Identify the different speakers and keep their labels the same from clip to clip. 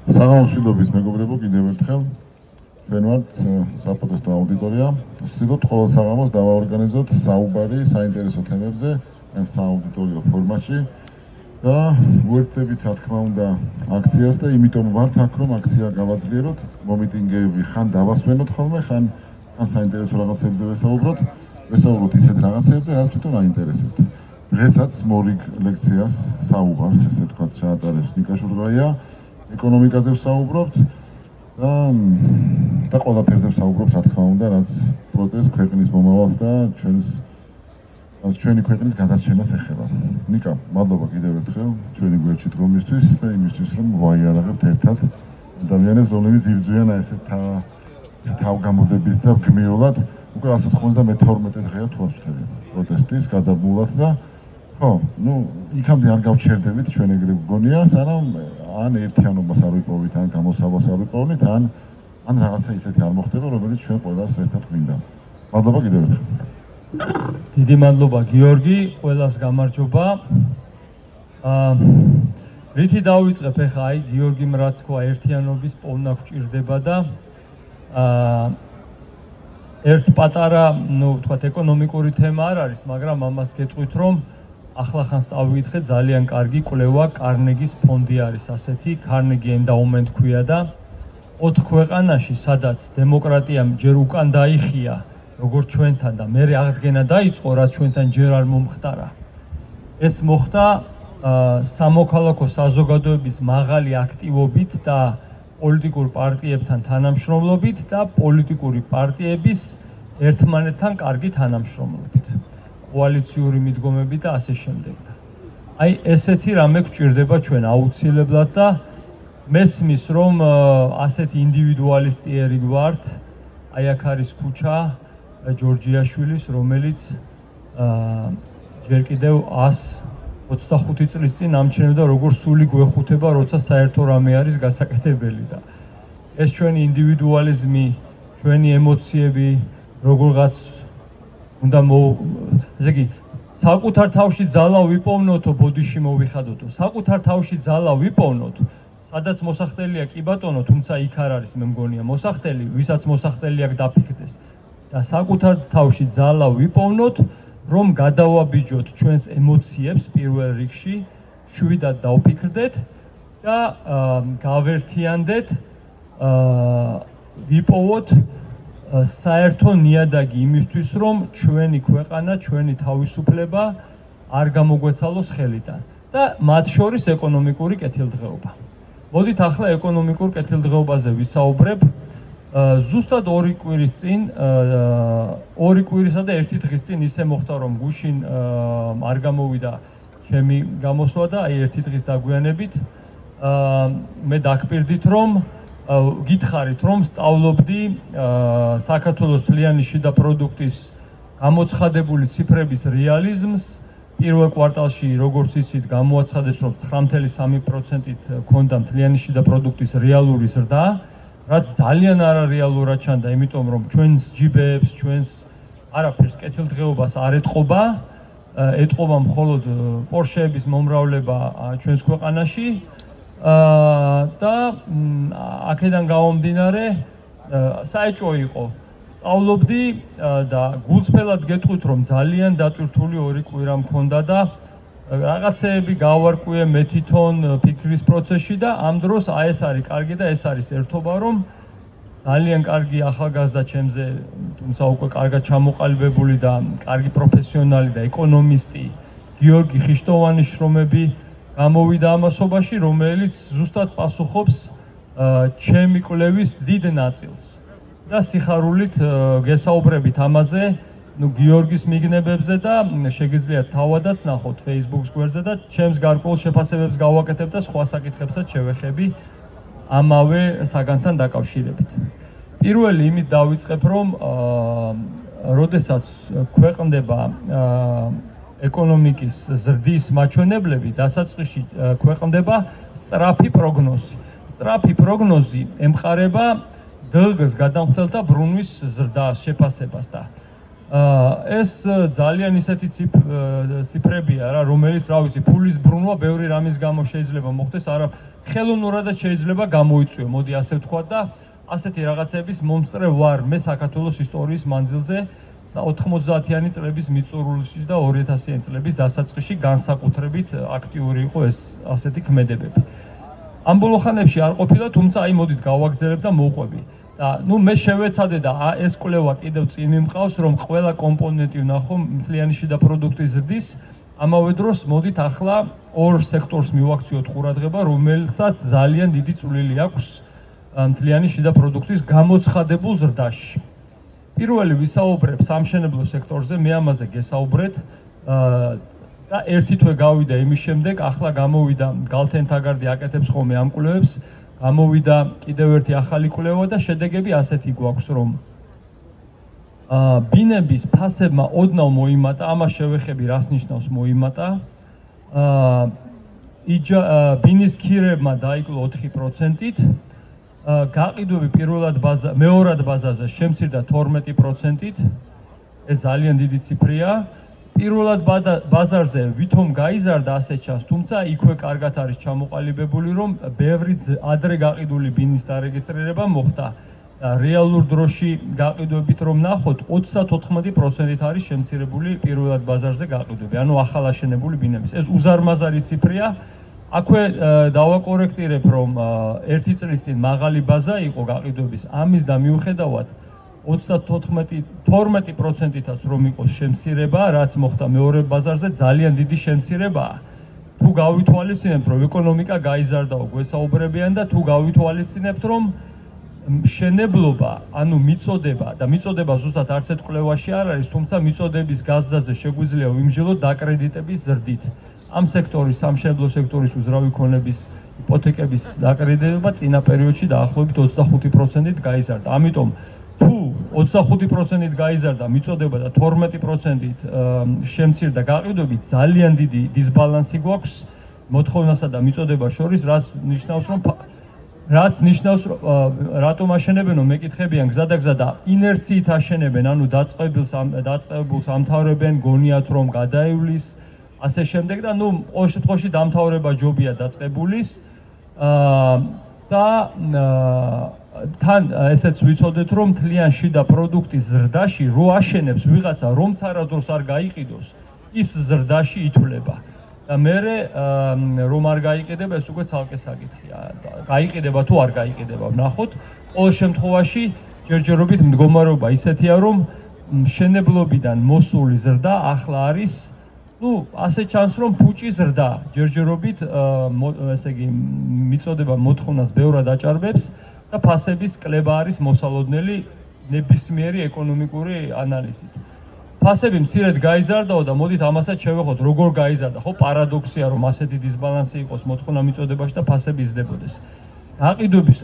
Speaker 1: საღამომშვიდობის მეგობრებო, კიდევ ერთხელ ჩვენ ვართ საპროტესტო აუდიტორია. ვცდილობთ ყოველ საღამოს დავაორგანიზოთ საუბარი საინტერესო თემებზე სააუდიტორიო ფორმატში და ვუერთდებით, რა თქმა უნდა, აქციას და იმიტომ ვართ აქ, რომ აქცია გავაძლიეროთ, მომიტინგეები ხან დავასვენოთ ხოლმე, ხან საინტერესო რაღაცებზე ვესაუბროთ ისეთ რაღაცებზე, რაც თვითონ აინტერესებთ. დღესაც მორიგ ლექციას საუბარს, ესე ვთქვათ, ჩაატარებს ნიკა შურღაია. ეკონომიკაზე ვსაუბრობთ და ყველაფერზე ვსაუბრობთ, რა თქმა უნდა, რაც პროტესტ ქვეყნის მომავალს და ჩვენი ქვეყნის გადარჩენას ეხება. ნიკა, მადლობა კიდევ ერთხელ ჩვენი გვერდში დგომისთვის და იმისთვის, რომ ვაიარაღებთ ერთად ადამიანებს, რომლებიც იბრძვიან ესეთ თავგამოდებით და გმირულად. უკვე 192 დღეა თუ არ ვთქვი პროტესტის გადაბმულად და ხო, იქამდე არ გავჩერდებით ჩვენ ეგრე გგონია, სანამ ან ერთიანობას არ ვიპოვით, ან გამოსავალს არ ვიპოვნით, ან რაღაცა ისეთი არ მოხდება, რომელიც ჩვენ ყველას ერთად გვინდა. მადლობა კიდევ ერთხელ.
Speaker 2: დიდი მადლობა გიორგი, ყველას გამარჯობა. რითი დავიწყებ ახლა, აი გიორგიმ რაც თქვა, ერთიანობის პოვნა გვჭირდება და ერთ პატარა, ვთქვათ, ეკონომიკური თემა არ არის, მაგრამ ამას გეტყვით, რომ ახლახან წავიკითხე, ძალიან კარგი კვლევა კარნეგის ფონდი არის ასეთი, Carnegie Endowment ქვია და 4 ქვეყანაში, სადაც დემოკრატიამ ჯერ უკან დაიხია, როგორც ჩვენთან და მერე აღდგენა დაიწყო, რაც ჩვენთან ჯერ არ მომხდარა. ეს მოხდა სამოქალაქო საზოგადოების მაღალი აქტივობით და პოლიტიკურ პარტიებთან თანამშრომლობით და პოლიტიკური პარტიების ერთმანეთთან კარგი თანამშრომლობით. კოალიციური მიდგომები და ასე შემდეგ. აი ესეთი რამე გვჭირდება ჩვენ აუცილებლად და მესმის რომ ასეთი ინდივიდუალისტიერი ვართ. აი აქ არის ქუჩა ჯორჯიაშვილის, რომელიც ჯერ კიდევ 125 წლის წინ ამჩნევდა როგორ სული გვეხუთება, როცა საერთო რამე არის გასაკეთებელი და ეს ჩვენი ინდივიდუალიზმი, ჩვენი ემოციები როგორღაც უნდა ესე იგი საკუთარ თავში ძალა ვიპოვნოთო, ბოდიში მოვიხადოთო. საკუთარ თავში ძალა ვიპოვნოთ, სადაც მოსახდელია კი ბატონო, თუმცა იქ არ არის, მე მგონია, მოსახდელი, ვისაც მოსახდელი აქვს დაფიქრდეს. და საკუთარ თავში ძალა ვიპოვნოთ, რომ გადავაბიჯოთ ჩვენს ემოციებს პირველ რიგში, შვიდად დავფიქრდეთ და გავერთიანდეთ, ვიპოვოთ საერთო ნიადაგი იმისთვის, რომ ჩვენი ქვეყანა, ჩვენი თავისუფლება არ გამოგვეცალოს ხელიდან და მათ შორის ეკონომიკური კეთილდღეობა. მოდით ახლა ეკონომიკურ კეთილდღეობაზე ვისაუბრებ. ზუსტად 2 კვირის წინ, 2 კვირისა და 1 დღის წინ ისე მოხდა, რომ გუშინ არ გამოვიდა ჩემი გამოსვლა და აი 1 დღის დაგვიანებით მე დაგპირდით, რომ გითხარით, რომ სწავლობდი საქართველოს თლიანი შიდა პროდუქტის გამოცხადებული ციფრების რეალიზმს. პირველ კვარტალში, როგორც იცით, გამოაცხადეს, რომ 9.3%-ით ჰქონდა თლიანი შიდა პროდუქტის რეალური ზრდა, რაც ძალიან არარეალურად ჩანდა, იმიტომ რომ ჩვენს ჯიბეებს, ჩვენს არაფერს კეთილდღეობას არ ეტყობა, ეტყობა მხოლოდ პორშეების მომრავლება ჩვენს ქვეყანაში. და აქედან გამომდინარე საეჭვო იყო. სწავლობდი და გულწრფელად გეტყვით, რომ ძალიან დატვირთული 2 კვირა მქონდა და რაღაცეები გავარკვიე მე თვითონ ფიქრის პროცესში და ამ დროს ეს არის კარგი და ეს არის ერთობა, რომ ძალიან კარგი ახალგაზრდა ჩემზე, თუმცა უკვე კარგად ჩამოყალიბებული და კარგი პროფესიონალი და ეკონომისტი გიორგი ხიშტოვანის შრომები გამოვიდა ამასობაში, რომელიც ზუსტად პასუხობს ჩემი კვლევის დიდ ნაწილს და სიხარულით გესაუბრებით ამაზე, გიორგის მიგნებებზე და შეგიძლიათ თავადაც ნახოთ Facebook-ს გვერდზე და ჩემს გარკვეულ შეფასებებს გავაკეთებ და სხვა საკითხებსაც შევეხები ამავე საგანთან დაკავშირებით. პირველი იმით დავიწყებ, რომ როდესაც ქვეყნდება ეკონომიკის ზრდის მაჩვენებლები, დასაწყისში ქვეყნდება სწრაფი პროგნოზი. სწრაფი პროგნოზი ემყარება დლგ-ს გადამხდელთა ბრუნვის ზრდას, შეფასებას და ეს ძალიან ისეთი ციფრებია რა, რომელიც რა ვიცი, ფულის ბრუნვა ბევრი რამის გამო შეიძლება მოხდეს, არა ხელოვნურადაც შეიძლება გამოიწვიო, მოდი ასე ვთქვა და ასეთი რაღაცების მომსწრე ვარ მე საქართველოს ისტორიის მანძილზე 90-იანი წლების მიწურულში და 2000-იანი წლების დასაწყისში განსაკუთრებით აქტიური იყო ეს ასეთი ქმედებები. ამ ბოლო ხანებში არ ყოფილა, თუმცა აი მოდით გავაგრძელებ და მოვყვები. და ნუ მე შევეცადე და ეს კვლევა კიდევ წინ მიმყავს, რომ ყველა კომპონენტი ვნახო მთლიანი შიდა პროდუქტის ზრდის, ამავე დროს მოდით ახლა ორ სექტორს მივაქციოთ ყურადღება, რომელსაც ძალიან დიდი წვლილი აქვს მთლიანი შიდა პროდუქტის გამოცხადებულ ზრდაში. პირველი ვისაუბრებ სამშენებლო სექტორზე, მე ამაზე გესაუბრეთ და ერთი თვე გავიდა იმის შემდეგ, ახლა გამოვიდა გალთენთაგარდი აკეთებს ხოლმე ამ კვლევებს, გამოვიდა კიდევ ერთი ახალი კვლევა და შედეგები ასეთი გვაქვს, რომ ბინების ფასებმა ოდნავ მოიმატა, ამას შევეხები რას ნიშნავს მოიმატა. ბინის ქირებმა დაიკლო 4%-ით, გაყიდვები მეორად ბაზარზე შემცირდა 12%-ით, ეს ძალიან დიდი ციფრია. პირველად ბაზარზე ვითომ გაიზარდა ასე ჩანს, თუმცა იქვე კარგად არის ჩამოყალიბებული, რომ ბევრი ადრე გაყიდული ბინის დარეგისტრირება მოხდა და რეალურ დროში გაყიდვებით რომ ნახოთ, 34%-ით არის შემცირებული პირველად ბაზარზე გაყიდვები, ანუ ახალაშენებული ბინების. ეს უზარმაზარი ციფრია. აქვე დავაკორექტირებ, რომ ერთი წლის წინ მაღალი ბაზა იყო გაყიდვების, ამის და მიუხედავად 12%-ითაც რომ იყოს შემცირება, რაც მოხდა მეორე ბაზარზე, ძალიან დიდი შემცირებაა. თუ გავითვალისწინებთ, რომ ეკონომიკა გაიზარდაო, გვესაუბრებიან და თუ გავითვალისწინებთ, რომ მშენებლობა, ანუ მიწოდება და მიწოდება ზუსტად არც ერთ კვლევაში არ არის, თუმცა მიწოდების გაზრდაზე შეგვიძლია ვიმსჯელოთ დაკრედიტების ზრდით. ამ სექტორის, სამშენებლო სექტორის უზრავი ქონების იპოთეკების დაკრედიტება წინა პერიოდში დაახლოებით 25%-ით გაიზარდა. ამიტომ თუ 25%-ით გაიზარდა მიწოდება და 12%-ით შემცირდა გაყიდვები, ძალიან დიდი დისბალანსი გვაქვს მოთხოვნასა და მიწოდებას შორის, რაც ნიშნავს, რატომ აშენებენო, მეკითხებიან გზადაგზა და ინერციით აშენებენ, ანუ დაწყებულს ამთავრებენ, გონიათ რომ გადაივლის, ასე შემდეგ და ნუ ყოველ შემთხვევაში დამთავრება ჯობია დაწყებულის და თან ესეც ვიცოდეთ, რომ მთლიან შიდა პროდუქტის ზრდაში რო აშენებს ვიღაცა, რომც არადროს არ გაიყიდოს, ის ზრდაში ითვლება. და მერე რომ არ გაიყიდება, ეს უკვე ცალკე საკითხია. გაიყიდება თუ არ გაიყიდება, ვნახოთ. ყოველ შემთხვევაში ჯერჯერობით მდგომარეობა ისეთია, რომ მშენებლობიდან მოსული ზრდა ახლა არის, ну, ასე ჩანს, რომ ფუჭი ზრდა ჯერჯერობით, ესე იგი, მიწოდება მოთხოვნას ბევრად აჭარბებს და ფასების კლება არის მოსალოდნელი ნებისმიერი ეკონომიკური ანალიზით. ფასები მცირედ გაიზარდაო და მოდით ამასაც შევეხოთ, როგორ გაიზარდა, ხო, პარადოქსია, რომ ასეთი დისბალანსი იყოს მოთხოვნა მიწოდებაში და ფასები იზრდებოდეს. გაყიდვების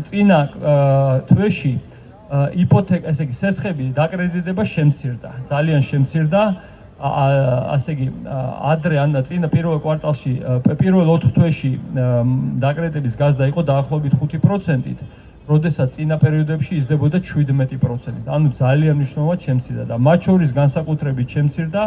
Speaker 2: წინა თვეში იპოთეკა, ესე იგი, სესხები დაკრედიტება შემცირდა, ძალიან შემცირდა. ასე იგი, ადრე ან წინა პირველ კვარტალში, პირველ 4 თვეში დაკრედიტების გაზრდა იყო დაახლოებით 5%-ით, როდესაც წინა პერიოდებში იზრდებოდა 17%-ით. ანუ ძალიან მნიშვნელოვნად შემცირდა და მათ შორის განსაკუთრებით შემცირდა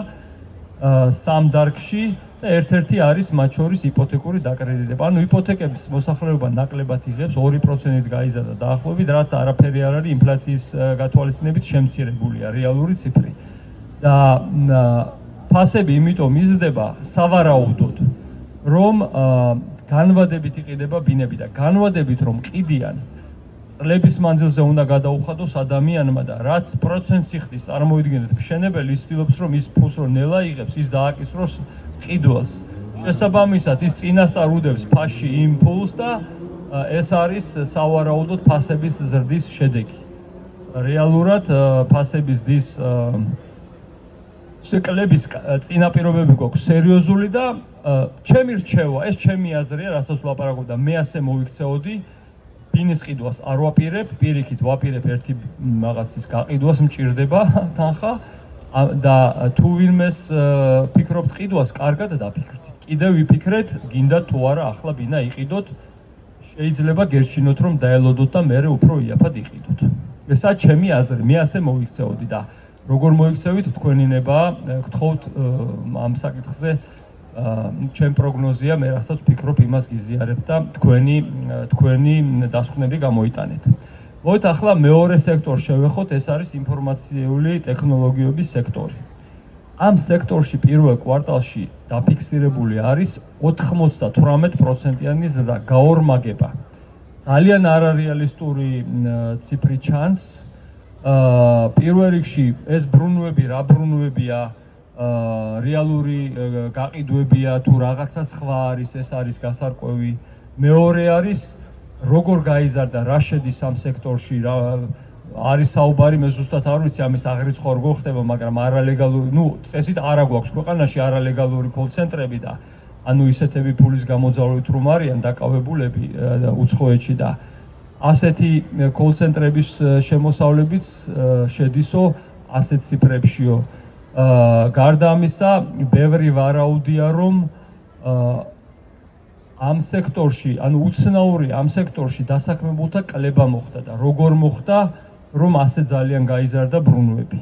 Speaker 2: სამ დარგში და ერთ-ერთი არის მათ შორის იპოთეკური დაკრედიტება. ანუ იპოთეკების მოსახლეობა ნაკლებად იღებს, 2%-ით გაიზარდა დაახლოებით, რაც არაფერი არ არის ინფლაციის გათვალისწინებით შემცირებულია რეალური ციფრი. და ფასები იმიტომ იზრდება სავარაუდოდ, რომ განვადებით იყიდება ბინები და განვადებით რომ ყიდიან, წლების მანძილზე უნდა გადაუხადოს ადამიანმა და რაც პროცენტს იხდის, წარმოიდგინეთ, მშენებელი ცდილობს, რომ ის ფულს რო ნელა იღებს, ის დააკისროს ყიდველს. შესაბამისად, ის წინასწარ უდევს ფასში იმ ფულს და ეს არის სავარაუდოდ ფასების ზრდის შედეგი. რეალურად ფასების ზრდის კლების წინაპირობები გვაქვს სერიოზული და ჩემი რჩევა, ეს ჩემი აზრია, რასაც ვლაპარაკობ და მე ასე მოვიქცეოდი, ბინის ყიდვას არ ვაპირებ, პირიქით ვაპირებ ერთი რაღაცის გაყიდვას, მჭირდება თანხა და თუ ვინმეს ფიქრობთ ყიდვას, კარგად დაფიქრდით. კიდევ ვიფიქრეთ, გინდა თუ არა ახლა ბინა იყიდოთ, შეიძლება გერჩინოთ რომ დაელოდოთ და მერე უფრო იაფად იყიდოთ. ესაა ჩემი აზრი, მე ასე მოვიქცეოდი და როგორ მოიქცევით თქვენი ნება, გთხოვთ ამ საკითხზე ჩემ პროგნოზია, მე რასაც ვფიქრობ, იმას გიზიარებ და თქვენი დასკვნები გამოიტანეთ. მოდით ახლა მეორე სექტორს შევეხოთ, ეს არის ინფორმაციული ტექნოლოგიების სექტორი. ამ სექტორში პირველ კვარტალში დაფიქსირებული არის 98%-იანი ზრდა, გაორმაგება. ძალიან არარეალისტური ციფრი ჩანს. პირველ რიგში ეს ბრუნვები რა ბრუნვებია, რეალური გაყიდვებია თუ რაღაცა სხვა არის, ეს არის გასარკვევი. მეორე არის როგორ გაიზარდა, რა შედის ამ სექტორში, არის საუბარი, მე ზუსტად არ ვიცი ამის აღრიცხვა როგორ ხდება, მაგრამ არალეგალური, წესით არა გვაქვს ქვეყანაში არალეგალური კოლ-ცენტრები და ანუ ისეთები ფულის გამოძალვით რომ არიან დაკავებულები უცხოეთში და ასეთი კოლ-ცენტრების შემოსავლებიც შედისო ასეთ ციფრებშიო. გარდა ამისა, ბევრი ვარაუდია რომ ამ სექტორში, ანუ უცნაური ამ სექტორში დასაქმებულთა კლება მოხდა და როგორ მოხდა, რომ ასე ძალიან გაიზარდა ბრუნვები.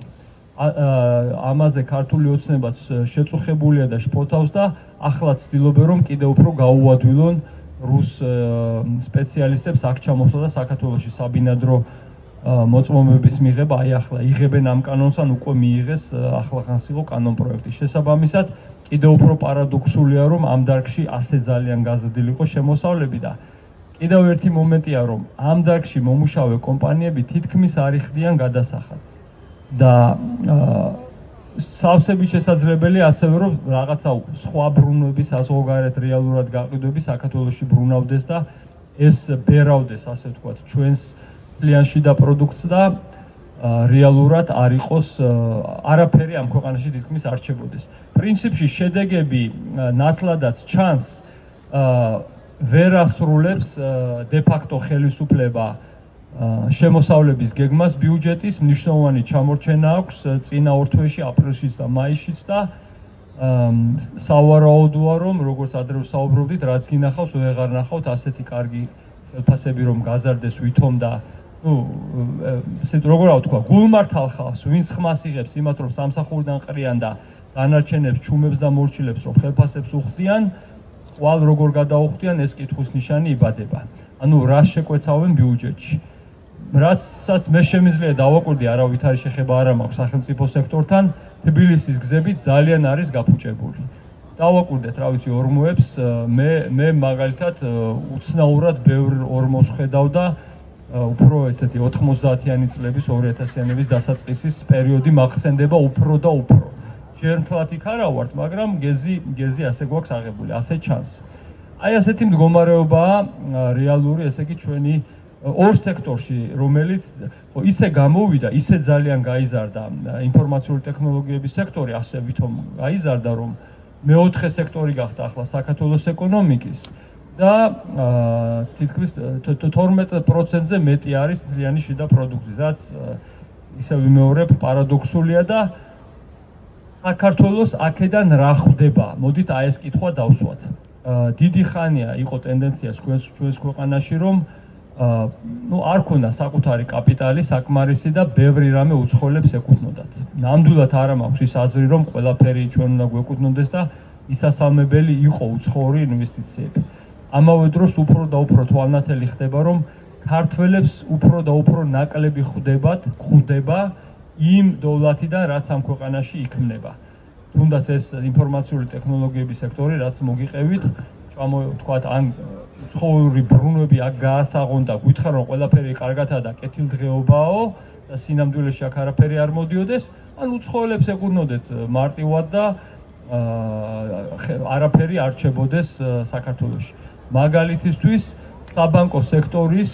Speaker 2: ამაზე ქართული ოცნებაც შეწუხებულია და შფოთავს და ახლა ცდილობენ რომ კიდევ უფრო გაუადვილონ რუს სპეციალისტებს აქ ჩამოსვლა და საქართველოში საბინადრო მოწმობების მიღება, აი ახლა იღებენ ამ კანონს, ან უკვე მიიღეს ახლახანს იყო კანონ პროექტი. შესაბამისად, კიდევ უფრო პარადოქსულია რომ ამ დარგში ასე ძალიან გაზრდილი იყო შემოსავლები და კიდევ ერთი მომენტია რომ ამ დარგში მომუშავე კომპანიები თითქმის არ იხდიან გადასახადს და სავსებით შესაძლებელია ასევე რომ რაღაცა სხვა ბრუნვები საზღვარგარეთ რეალურად გაყიდვები საქართველოში ბრუნავდეს და ეს ბერავდეს, ასე ვთქვათ, ჩვენს ძალიან შიდა პროდუქტს და რეალურად არ იყოს არაფერი ამ ქვეყანაში თითქმის არ რჩებოდეს. პრინციპში შედეგები ნათლადაც ჩანს, ვერ ასრულებს დე-ფაქტო ხელისუფლება შემოსავლების გეგმას ბიუჯეტის, მნიშვნელოვანი ჩამორჩენა აქვს წინა ორ თვეში, აპრილშიც და მაისშიც და სავარაუდოა რომ როგორც ადრე ვსაუბრობდით, რაც გინახავს, ვეღარ ნახავთ ასეთი კარგი ხელფასები რომ გაზარდეს ვითომ და როგორ ვთქვა, გულმართალ ხალხს, ვინც ხმას იღებს იმათ რომ სამსახურიდან ყრიან და დანარჩენებს ჩუმებს და მორჩილებს რომ ხელფასებს უხდიან, ყვალ როგორ გადაუხდიან, ეს კითხვის ნიშანი იბადება. ანუ რას შეკვეცავენ ბიუჯეტში. რაცაც მე შემიძლია დავაკვირდი, არავითარი შეხება არ მაქვს სახელმწიფო სექტორთან, თბილისის გზებით ძალიან არის გაფუჭებული. დავაკვირდეთ, რა ვიცი, ორმოებს, მე მაგალითად უცნაურად ბევრ ორმოს ხედავ და უფრო ესეთი 90-იანი წლების 2000-იანების დასაწყისის პერიოდი მახსენდება უფრო და უფრო. ჯერ მთლად იქ არა ვართ, მაგრამ გეზი ასე გვაქვს აღებული, ასე ჩანს. აი ასეთი მდგომარეობაა რეალური, ესე იგი ჩვენი ორ სექტორში, რომელიც ისე გამოვიდა, ისე ძალიან გაიზარდა ინფორმაციული ტექნოლოგიების სექტორი, ასე ვითომ გაიზარდა, რომ მეოთხე სექტორი გახდა ახლა საქართველოს ეკონომიკის და თითქმის 12%-ზე მეტი არის მთლიანი შიდა პროდუქტის, რაც ისე ვიმეორებ პარადოქსულია და საქართველოს აქედან რა ხვდება? მოდით აი ეს კითხვა დავსვათ. დიდი ხანია იყო ტენდენცია ჩვენს ქვეყანაში, რომ არ ქონდა საკუთარი კაპიტალი, საკმარისი და ბევრი რამე უცხოელებს ეკუთვნოდათ. ნამდვილად არა მაქვს ის აზრი, რომ ყველაფერი ჩვენ უნდა გვეკუთვნოდეს და მისასალმებელი იყო უცხოური ინვესტიციები. ამავე დროს უფრო და უფრო თვალნათელი ხდება, რომ ქართველებს უფრო და უფრო ნაკლები ხვდება იმ დოვლათიდან, რაც ამ ქვეყანაში იქმნება. თუნდაც ეს ინფორმაციული ტექნოლოგიების სექტორი, რაც მოგიყევით, ვთქვათ, ან უცხოური ბრუნვები აქ გაასაღონ და გითხრა რომ ყველაფერი კარგადაა და კეთილდღეობაო და სინამდვილეში აქ არაფერი არ მოდიოდეს, ან უცხოელებს ეკუთვნოდეთ მარტივად და არაფერი არ რჩებოდეს საქართველოში. მაგალითისთვის საბანკო სექტორის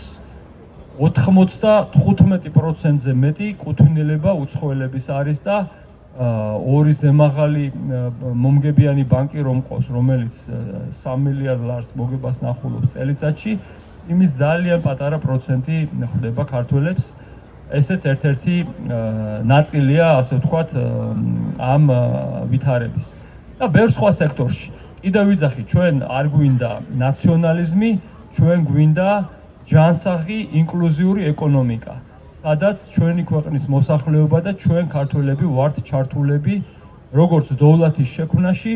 Speaker 2: 95%-ზე მეტი კუთვნილება უცხოელების არის და ორი ზემაღალი მომგებიანი ბანკი რომ ყავს, რომელიც 3 მილიარდ ლარს მოგებას ნახულობს წელიწადში, იმის ძალიან პატარა პროცენტი ხვდება ქართველებს. ესეც ერთ-ერთი ნაწილია, ასე ვთქვათ, ამ ვითარების. და ბევრ სხვა სექტორში. კიდევ ვიძახი, ჩვენ არ გვინდა ნაციონალიზმი, ჩვენ გვინდა ჯანსაღი ინკლუზიური ეკონომიკა. სადაც ჩვენი ქვეყნის მოსახლეობა და ჩვენ ქართველები ვართ ჩართულები როგორც დოვლათის შექმნაში,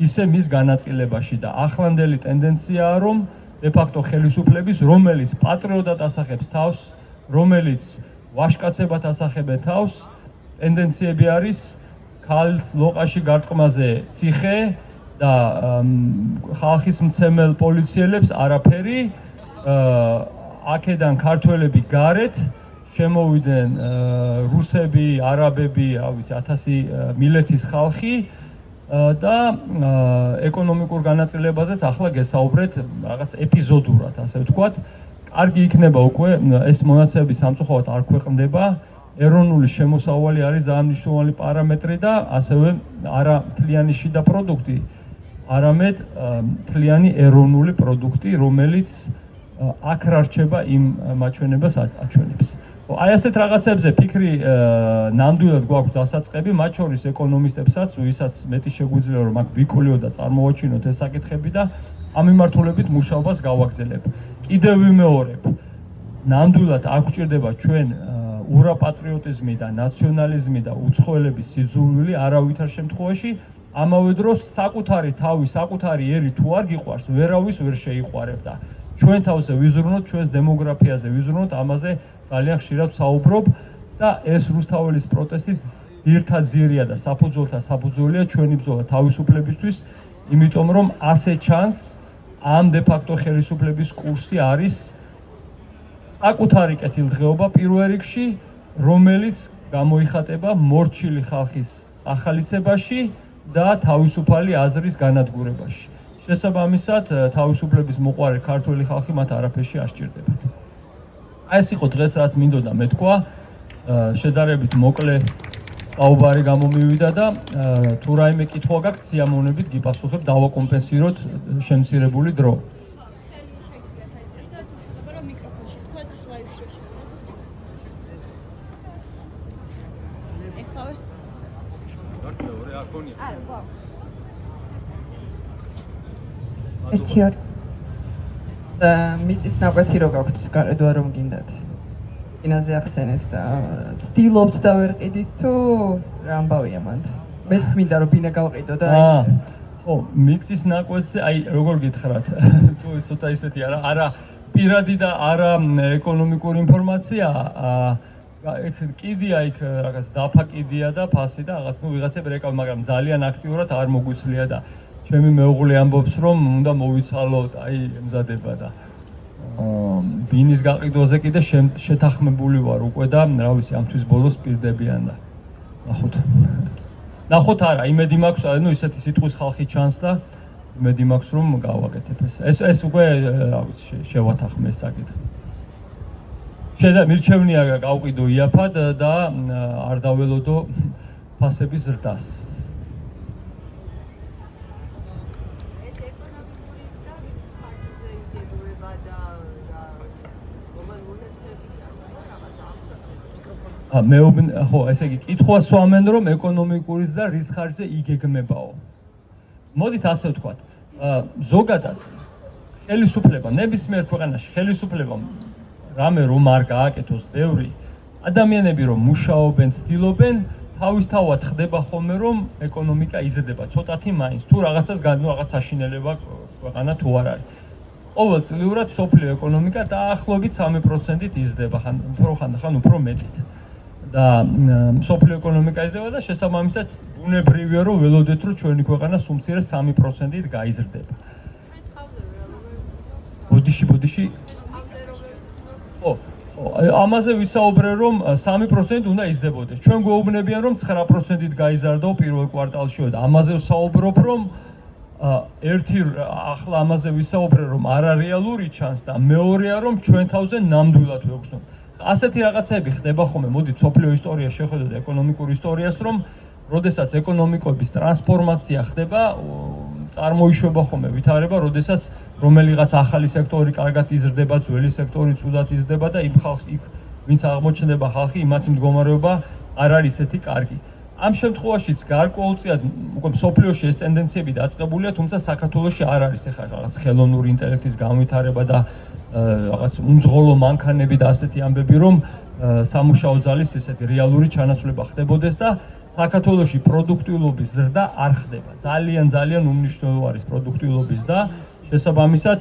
Speaker 2: ისე მის განაწილებაში და ახლანდელი ტენდენციაა, რომ დე-ფაქტო ხელისუფლების, რომელიც პატრიოტად ასახებს თავს, რომელიც ვაჟკაცებად ასახებენ თავს, ტენდენციები არის ქალს ლოყაში გარტყმაზე ციხე და ხალხის მცემელ პოლიციელებს არაფერი, აქედან ქართველები გარეთ შემოვიდნენ რუსები, არაბები, რა ვიცი, 1000 მილეთის ხალხი და ეკონომიკურ განაწილებაზეც ახლა გესაუბრეთ რაღაც ეპიზოდურად, ასე ვთქვათ. კარგი იქნება უკვე ეს მონაცემები სამწუხაროდ არ ქვეყნდება. ეროვნული შემოსავალი არის ძალიან მნიშვნელოვანი პარამეტრი და ასევე არა მთლიანი შიდა პროდუქტი, არამედ მთლიანი ეროვნული პროდუქტი, რომელიც აქ რა რჩება იმ მაჩვენებას აჩვენებს. აი ასეთ რაღაცებზე ფიქრი ნამდვილად გვაქვს დასაწყები, მათ შორის ეკონომისტებსაც, ვისაც მეტი შეგვიძლია რომ აქ ვიკულიო და წარმოვაჩინოთ ეს საკითხები და ამ მიმართულებით მუშაობას გავაგრძელებ. კიდევ ვიმეორებ, ნამდვილად არ გვჭირდება ჩვენ ურაპატრიოტიზმი და ნაციონალიზმი და უცხოელების სიძულვილი არავითარ შემთხვევაში, ამავე დროს საკუთარი თავი, საკუთარი ერი თუ არ გიყვარს, ვერავის ვერ შეიყვარებ და ჩვენ თავზე ვიზრუნოთ, ჩვენს დემოგრაფიაზე ვიზრუნოთ, ამაზე ძალიან ხშირად ვსაუბრობ და ეს რუსთაველის პროტესტი ძირთაძირია და საფუძველთა საფუძველია ჩვენი ბრძოლა თავისუფლებისთვის, იმიტომ რომ ასე ჩანს ამ დე-ფაქტო ხელისუფლების კურსი არის საკუთარი კეთილდღეობა პირველ რიგში, რომელიც გამოიხატება მორჩილი ხალხის წახალისებაში და თავისუფალი აზრის განადგურებაში. შესაბამისად, თავისუფლების მოყვარე ქართველი ხალხი მათ არაფერში არ სჭირდებათ. აი ეს იყო დღეს რაც მინდოდა მეთქვა, შედარებით მოკლე საუბარი გამომივიდა და თუ რაიმე კითხვა გაქვთ, სიამოვნებით გიპასუხებ, დავაკომპენსიროთ შემცირებული დრო.
Speaker 3: მიწის ნაკვეთი რო გაქვთ, გაყიდვა რომ გინდათ. ინაზე ახსენეთ და ცდილობთ და ვერ ყიდით თუ რა ამბავია მანდ. მეც მინდა რომ ბინა გავყიდო და
Speaker 2: ხო, მიწის ნაკვეთზე, აი როგორ გითხრათ, თუ ცოტა ისეთი არა პირადი და არა ეკონომიკური ინფორმაცია, ეგ კიდია იქ რაღაც დაფა კიდია და ფასი და რაღაც ვიღაცები რეკავ, მაგრამ ძალიან აქტიურად არ მოგვიცლია და ჩემი მეუღლე ამბობს რომ უნდა მოვიცალოთ, აი ემზადება და ბინის გაყიდვაზე კიდე შეთანხმებული ვარ უკვე და რა ვიცი ამთვის ბოლოს პირდებიან და ნახოთ არა იმედი მაქვს ანუ ისეთი სიტყვის ხალხი ჩანს და იმედი მაქვს რომ გავაკეთებ ეს უკვე რა ვიცი შევათანხმე ეს საკითხი მირჩევნია გავყიდო იაფად და არ დაველოდო ფასების ზრდას ხო, ესე იგი, კითხვას ვამენ, რომ ეკონომიკურის და რის ხარჯზე იგეგმებაო. მოდით ასე ვთქვათ, ზოგადად ხელისუფლება, ნებისმიერ ქვეყანაში ხელისუფლებამ რამე რომ არ გააკეთოს ბევრი ადამიანები რომ მუშაობენ, ცდილობენ, თავისთავად ხდება ხოლმე რომ ეკონომიკა იზრდება, ცოტათი მაინც, თუ რაღაცას რაღაც საშინელება ქვეყანა თუ არ არის. ყოველწლიურად მსოფლიო ეკონომიკა დაახლოებით 3%-ით იზრდება, ხან უფრო მეტით. და მსოფლიო ეკონომიკა იზრდება და შესაბამისად ბუნებრივია რომ ველოდეთ რომ ჩვენი ქვეყანა სულ მცირე 3%-ით გაიზრდება. ბოდიში. ხო, ამაზე ვისაუბრე რომ 3%-ით უნდა იზრდებოდეს. ჩვენ გვეუბნებიან რომ 9%-ით გაიზარდაო პირველ კვარტალში და ამაზე ვსაუბრობ რომ ახლა ამაზე ვისაუბრე რომ არარეალური ჩანს და მეორეა რომ ჩვენ თავზე ნამდვილად ვეუბნებთ. ასეთი რაღაცები ხდება ხოლმე, მოდით სოფლიო ისტორიას შევხედოთ ეკონომიკურ ისტორიას, რომ როდესაც ეკონომიკების ტრანსფორმაცია ხდება, წარმოიშვება ხოლმე ვითარება, როდესაც რომელიღაც ახალი სექტორი კარგად იზრდება, ძველი სექტორი ცუდად იზრდება და იმ ხალხს იქ ვინც აღმოჩნდება ხალხი, იმათი მდგომარეობა არ არის ესეთი კარგი. ამ შემთხვევაშიც გარკვეულწილად უკვე მსოფლიოში ეს ტენდენციები დაწყებულია, თუმცა საქართველოში არ არის ახლა რაღაც ხელოვნური ინტელექტის განვითარება და რაღაც უმძღოლო მანქანები და ასეთი ამბები, რომ სამუშაო ძალის ესეთი რეალური ჩანაცვლება ხდებოდეს და საქართველოში პროდუქტიულობის ზრდა არ ხდება. ძალიან უმნიშვნელო არის პროდუქტიულობის და შესაბამისად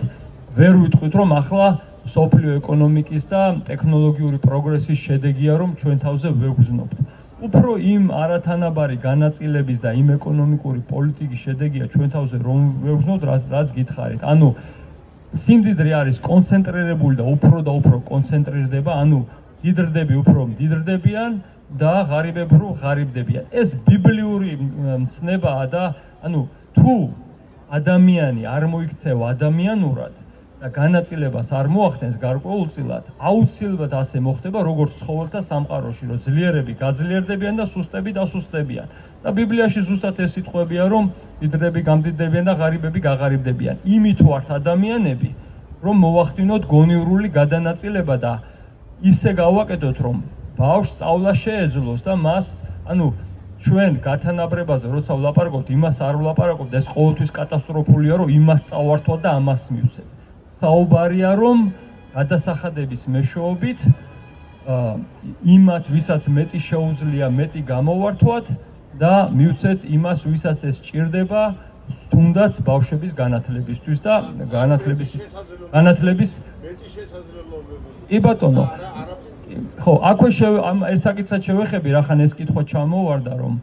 Speaker 2: ვერ ვიტყვით, რომ ახლა სოფლიო ეკონომიკის და ტექნოლოგიური პროგრესის შედეგია, რომ ჩვენ თავზე ვეგრძნობთ. უფრო იმ არათანაბარი განაწილების და იმ ეკონომიკური პოლიტიკის შედეგია ჩვენ თავზე რომ ვეგრძნობთ, რაც გითხარით. ანუ სიმდიდრე არის კონცენტრირებული და უფრო კონცენტრირდება, ანუ დიდრდები უფრო დიდრდებიან და ღარიბები უფრო ღარიბდებიან. ეს ბიბლიური მცნებაა და ანუ თუ ადამიანი არ მოიქცევა ადამიანურად და განაწილებას არ მოახდენს გარკვეულწილად, აუცილებლად ასე მოხდება, როგორც ცხოველთა სამყაროში, რომ ძლიერები გაძლიერდებიან და სუსტები დასუსტებიან. და ბიბლიაში ზუსტად ეს სიტყვებია, რომ დიდრები გამდიდდებიან და ღარიბები გაღარიბდებიან. იმით ვართ ადამიანები, რომ მოვახდინოთ გონივრული გადანაწილება და ისე გავაკეთოთ, რომ ბავშვს სწავლა შეეძლოს და მას, ანუ ჩვენ გათანაბრებაზე როცა ვლაპარაკობთ, იმას არ ვლაპარაკობთ, ეს ყოველთვის კატასტროფულია, რომ იმას წავართვათ და ამას მივცეთ. საუბარია, რომ გადასახადების მეშვეობით იმათ, ვისაც მეტი შეუძლია, მეტი გამოვართვათ და მივცეთ იმას, ვისაც ეს სჭირდება, თუნდაც ბავშვების განათლებისთვის და განათლების მეტი შესაძლებლობები. კი ბატონო. ხო, აქვე ერთ საკითხად შევეხები, რახან ეს კითხვა ჩამოვარდა, რომ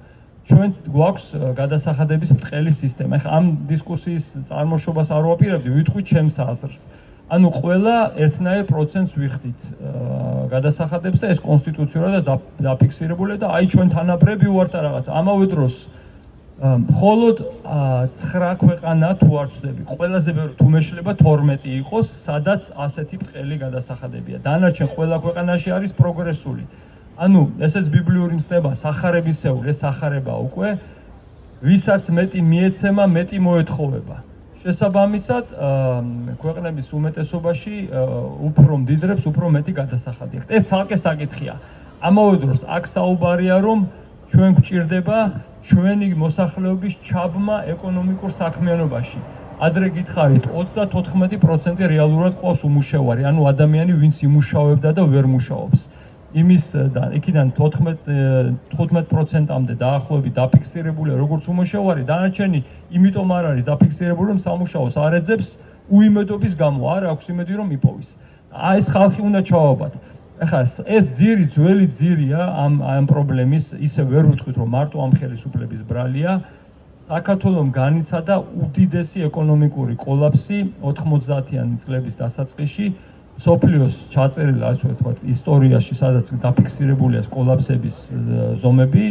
Speaker 2: ჩვენ გვაქვს გადასახადების ბრტყელი სისტემა. ეხლა ამ დისკუსიის წარმოშობას არ ვაპირებდი, ვიტყვით ჩემს აზრს. ანუ ყველა ერთნაირ პროცენტს ვიხდით გადასახადებს და ეს კონსტიტუციურად დაფიქსირებულია და აი ჩვენ თანაბრები ვართ და რაღაც. ამავე დროს მხოლოდ 9 ქვეყანა თუ არ ვცდები, ყველაზე ბევრი თუ მეშლება 12 იყოს, სადაც ასეთი ბრტყელი გადასახადებია. დანარჩენ ყველა ქვეყანაში არის პროგრესული. ანუ ესეც ბიბლიური მცნებაა, სახარებისეული, ეს სახარება უკვე, ვისაც მეტი მიეცემა, მეტი მოეთხოვება. შესაბამისად, ქვეყნების უმეტესობაში უფრო მდიდრებს, უფრო მეტი გადასახადი აქვს. ეს ცალკე საკითხია. ამავე დროს აქ საუბარია, რომ ჩვენ გვჭირდება ჩვენი მოსახლეობის ჩაბმა ეკონომიკურ საქმიანობაში. ადრე გითხარით, 34% რეალურად ყავს უმუშევარი, ანუ ადამიანი, ვინც იმუშავებდა და ვერ მუშაობს. იქიდან 15%-მდე დაახლოებით დაფიქსირებულია როგორც უმუშევარი, დანარჩენი იმიტომ არ არის დაფიქსირებული, რომ სამუშაოს არ ეძებს უიმედობის გამო, არ აქვს იმედი რომ იპოვის. ეს ხალხი უნდა ჩავაბათ. ეხლა ეს ძველი ძირია ამ პრობლემის, ისე ვერ ვიტყვით, რომ მარტო ამ ხელისუფლების ბრალია. საქართველომ განიცადა უდიდესი ეკონომიკური კოლაფსი 90-იანი წლების დასაწყისში. სოფლიოს ჩაწერილი, ასე ვთქვათ, ისტორიაში, სადაც დაფიქსირებულია ეს კოლაფსების ზომები,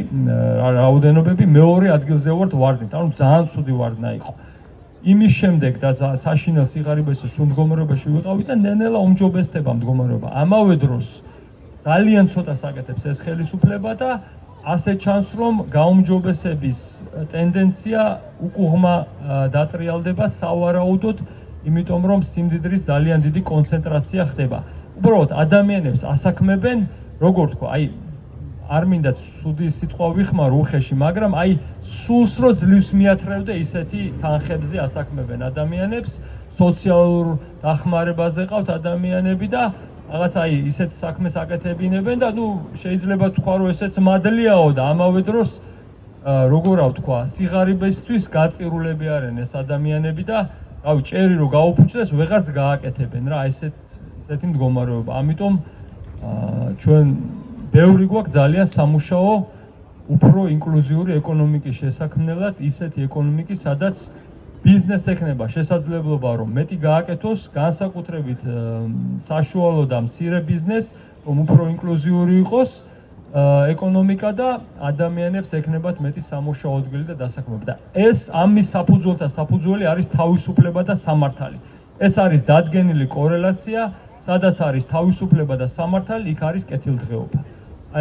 Speaker 2: რაოდენობები, მეორე ადგილზე ვართ ვარდნით, ანუ ძალიან ცუდი ვარდნა იყო. იმის შემდეგ და საშინელ სიღარიბეში მდგომარეობაში ვიყავით და ნენელა უმჯობესდება მდგომარეობა. ამავე დროს ძალიან ცოტა საკეთებს ეს ხელისუფლება და ასე ჩანს, რომ გაუმჯობესების ტენდენცია უკუღმა დატრიალდება სავარაუდოდ, იმიტომ რომ სიმდიდრის ძალიან დიდი კონცენტრაცია ხდება. უბრალოდ ადამიანებს ასაქმებენ, როგორ თქვა, აი არ მინდა ცუდი სიტყვა ვიხმარო უხეში, მაგრამ აი სულს რო ძლივს მიათრევდა ისეთი თანხებზე ასაქმებენ ადამიანებს, სოციალურ დახმარებაზე ყავთ ადამიანები და რაღაც აი ისეთ საქმეს აკეთებინებენ და ნუ შეიძლება თქვა რომ ესეც მადლიაო და ამავე დროს როგორ ვთქვა, სიღარიბესთვის გაწირულები არიან ეს ადამიანები და რავი, ჭერი რომ გაუფუჭდეს, ვეღარც გააკეთებენ რა, ესეთი მდგომარეობა. ამიტომ ჩვენ ბევრი გვაქვს ძალიან სამუშაო უფრო ინკლუზიური ეკონომიკის შესაქმნელად, ისეთი ეკონომიკის, სადაც ბიზნეს ექნება შესაძლებლობა, რომ მეტი გააკეთოს, განსაკუთრებით საშუალო და მცირე ბიზნეს, რომ უფრო ინკლუზიური იყოს ეკონომიკა და ადამიანებს ექნებათ მეტი სამუშაო ადგილი და დასაქმება. და ეს ამის საფუძველთა საფუძველი არის თავისუფლება და სამართალი. ეს არის დადგენილი კორელაცია, სადაც არის თავისუფლება და სამართალი, იქ არის კეთილდღეობა.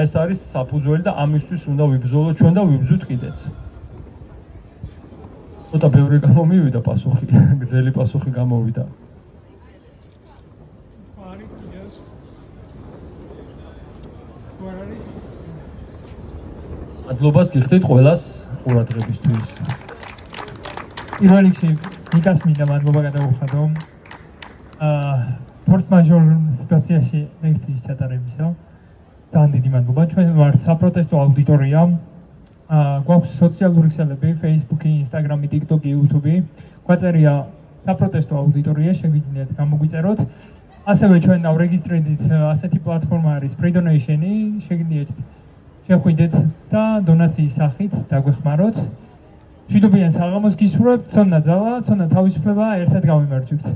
Speaker 2: ეს არის საფუძველი და ამისთვის უნდა ვიბრძოლოთ ჩვენ და ვიბრძვით კიდეც. ცოტა ბევრი გამომივიდა პასუხი, გრძელი პასუხი გამოვიდა. მადლობას გიხდით ყველას ყურადღებისთვის.
Speaker 4: პირველ რიგში ნიკას მინდა მადლობა გადაუხადო. ფორს მაჟორ სიტუაციაში ლექციის ჩატარებისა. ძალიან დიდი მადლობა. ჩვენ ვართ საპროტესტო აუდიტორია. გვაქვს სოციალური ქსელები, Facebook-ი, Instagram-ი, TikTok-ი, YouTube-ი. გვაწერია საპროტესტო აუდიტორია, შეგვიძლიათ გამოგვიწეროთ. ასევე ჩვენ დავრეგისტრირდით ასეთი პლატფორმა არის Free Donation-ი, შეგიძლიათ შეხვიდეთ და დონაციის სახით დაგვეხმაროთ. მშვიდობიან საღამოს გისურვებთ, ცოდნა ძალა, ცოდნა თავისუფლება, ერთად გავიმარჯვებთ.